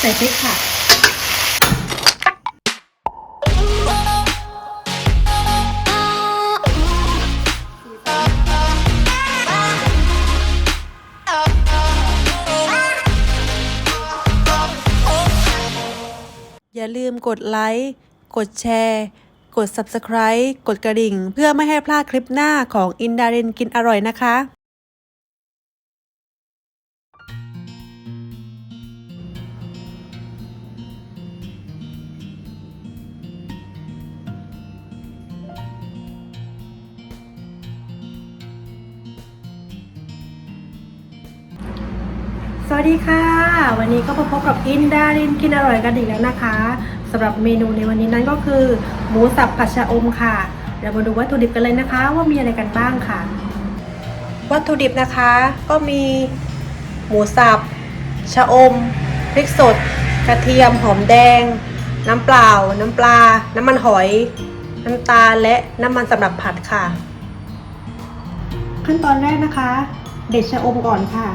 ส่พริกค่ะอย่าลืมกดไลค์กดแชร์กด Subscribe กดกระดิ่งเพื่อไม่ให้พลาดคลิปหน้าของอินดารินกินอร่อยนะคะสวัสดีค่ะวันนี้ก็มาพบกับอินดารินกินอร่อยกันอีกแล้วนะคะสำหรับเมนูในวันนี้นั้นก็คือหมูสับผัดชะอมค่ะเดี๋ยวมาดูวัตถุดิบกันเลยนะคะว่ามีอะไรกันบ้างค่ะวัตถุดิบนะคะก็มีหมูสับชะอมพริกสดกระเทียมหอมแดงน้ำเปล่าน้ำปลาน้ำมันหอยน้ำตาลและน้ำมันสำหรับผัดค่ะขั้นตอนแรกนะคะเด็ดชะอมก่อนค่ะ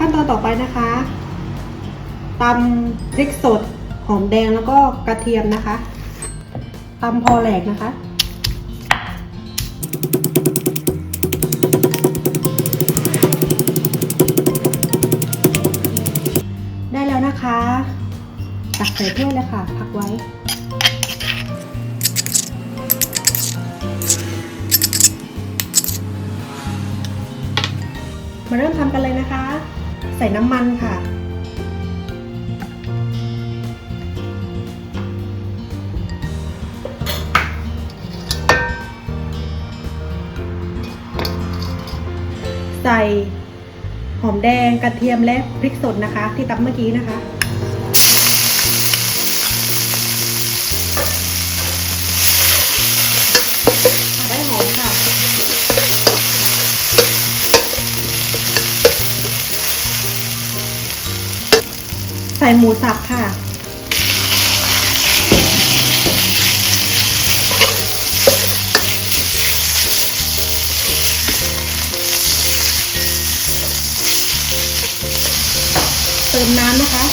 ขั้นตอนต่อไปนะคะตำพริกสดหอมแดงแล้วก็กระเทียมนะคะตำพอแหลกนะคะได้แล้วนะคะตักใส่ถ้วยเลยค่ะพักไว้มาเริ่มทำกันเลยนะคะใส่น้ำมันค่ะใส่หอมแดงกระเทียมและพริกสดนะคะที่ตำเมื่อกี้นะคะได้หอมค่ะใส่หมูสับค่ะเติมน้ำนะคะ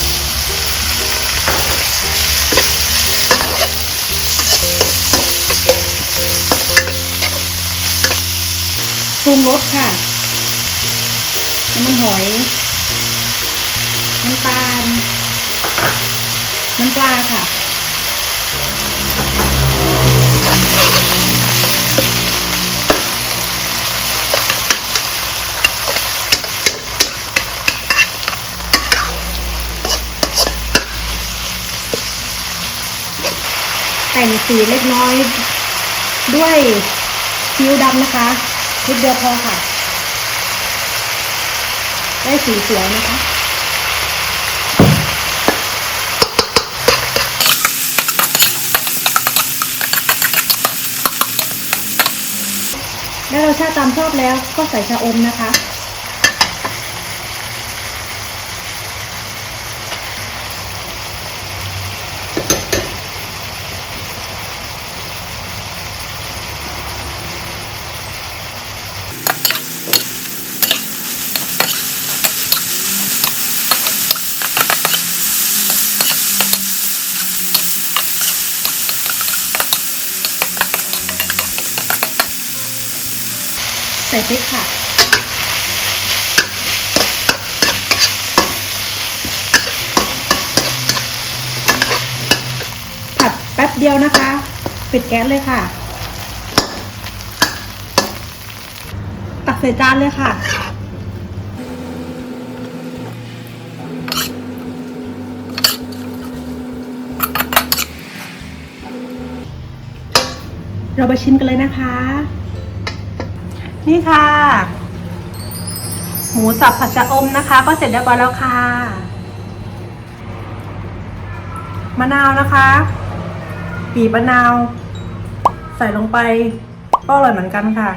ปรุงรสค่ะน้ำมันหอยน้ำตาลน้ำปลาค่ะแต่งสีเล็กน้อยด้วยซีอิ๊วดำนะคะนิดเดียวพอค่ะได้สีสวยนะคะได้รสชาติตามชอบแล้วก็ใส่ชะอมนะคะใส่พริกค่ะผัดแป๊บเดียวนะคะปิดแก๊สเลยค่ะตักใส่จานเลยค่ะเราไปชิมกันเลยนะคะนี่ค่ะหมูสับผัดชะอมนะคะก็เสร็จเรียบร้อยแล้วค่ะมะนาวนะคะบีบมะนาวใส่ลงไปก็อร่อยเหมือนกันค่ะ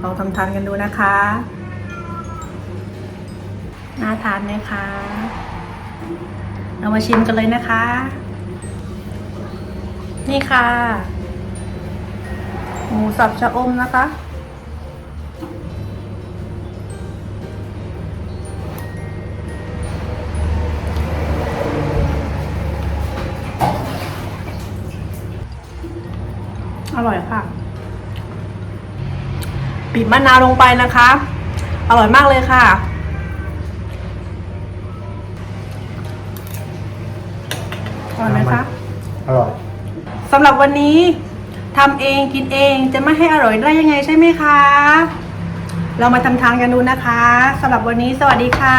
ลองทำทานกันดูนะคะน่าทานไหมคะเรามาชิมกันเลยนะคะ นี่ค่ะ หมูสับชะอมนะคะอร่อยค่ะบีบมะนาวลงไปนะคะ อร่อยมากเลยค่ะอร่อยไหมคะ อร่อย สำหรับวันนี้ทำเองกินเองจะไม่ให้อร่อยได้ยังไงใช่ไหมคะ เรามาทำทานกันดูนะคะสำหรับวันนี้สวัสดีค่ะ